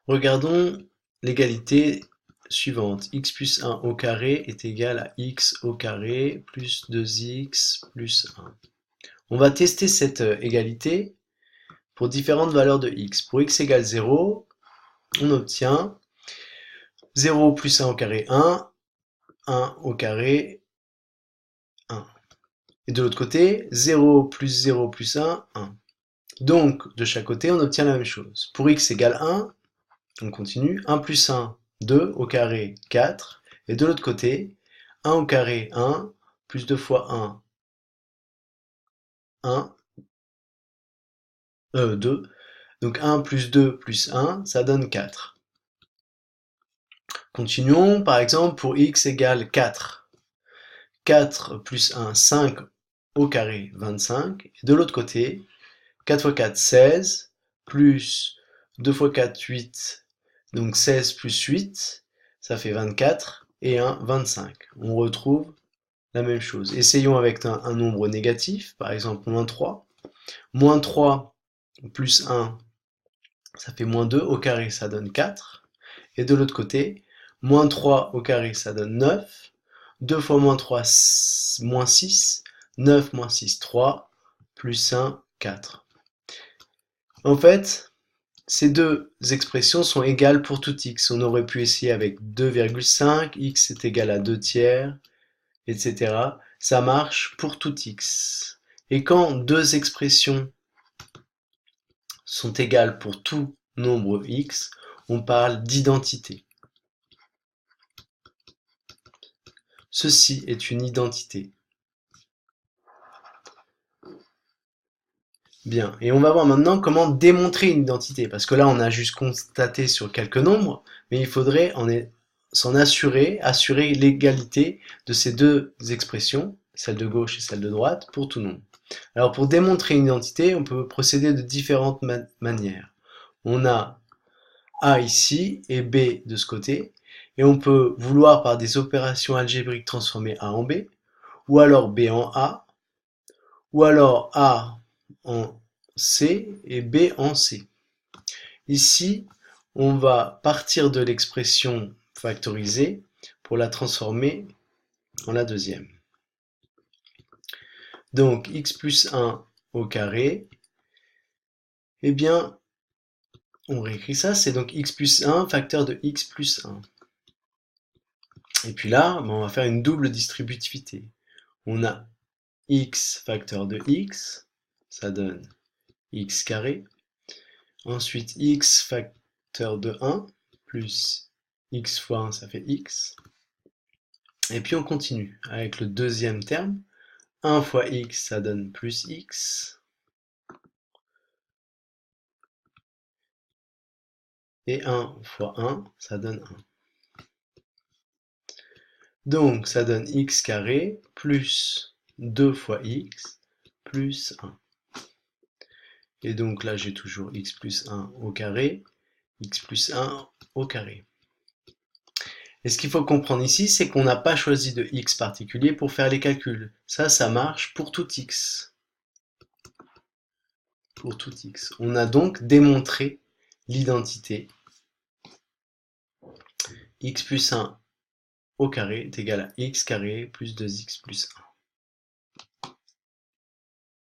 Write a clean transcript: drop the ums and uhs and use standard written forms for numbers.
Regardons l'égalité suivante. X plus 1 au carré est égal à x au carré plus 2x plus 1. On va tester cette égalité pour différentes valeurs de x. Pour x égale 0, on obtient 0 plus 1 au carré 1, 1 au carré 1. Et de l'autre côté, 0 plus 0 plus 1, 1. Donc, de chaque côté, on obtient la même chose. Pour x égale 1, on continue, 1 plus 1, 2 au carré 4. Et de l'autre côté, 1 au carré 1, plus 2 fois 1, 1, 2. Donc 1 plus 2 plus 1, ça donne 4. Continuons, par exemple, pour x égale 4. 4 plus 1, 5 au carré 25. Et de l'autre côté, 4 fois 4, 16, plus 2 fois 4, 8. Donc 16 plus 8, ça fait 24, et 1, 25. On retrouve la même chose. Essayons avec un nombre négatif, par exemple moins 3. Moins 3 plus 1, ça fait moins 2, au carré ça donne 4. Et de l'autre côté, moins 3 au carré ça donne 9. 2 fois moins 3, moins 6. 9 moins 6, 3. Plus 1, 4. En fait, ces deux expressions sont égales pour tout x. On aurait pu essayer avec 2,5, x est égal à 2 tiers, etc. Ça marche pour tout x. Et quand deux expressions sont égales pour tout nombre x, on parle d'identité. Ceci est une identité. Bien, et on va voir maintenant comment démontrer une identité, parce que là on a juste constaté sur quelques nombres, mais il faudrait s'en assurer l'égalité de ces deux expressions, celle de gauche et celle de droite, pour tout nombre. Alors pour démontrer une identité, on peut procéder de différentes manières. On a A ici et B de ce côté, et on peut vouloir par des opérations algébriques transformer A en B, ou alors B en A, ou alors A en C et B en C. Ici, on va partir de l'expression factorisée pour la transformer en la deuxième. Donc x plus 1 au carré, eh bien, on réécrit ça, c'est donc x plus 1 facteur de x plus 1. Et puis là, on va faire une double distributivité. On a x facteur de x, ça donne x carré. Ensuite, x facteur de 1, plus x fois 1, ça fait x. Et puis on continue avec le deuxième terme. 1 fois x, ça donne plus x. Et 1 fois 1, ça donne 1. Donc ça donne x carré plus 2 fois x plus 1. Et donc là, j'ai toujours x plus 1 au carré, x plus 1 au carré. Et ce qu'il faut comprendre ici, c'est qu'on n'a pas choisi de x particulier pour faire les calculs. Ça marche pour tout x. Pour tout x. On a donc démontré l'identité x plus 1 au carré est égal à x carré plus 2x plus 1.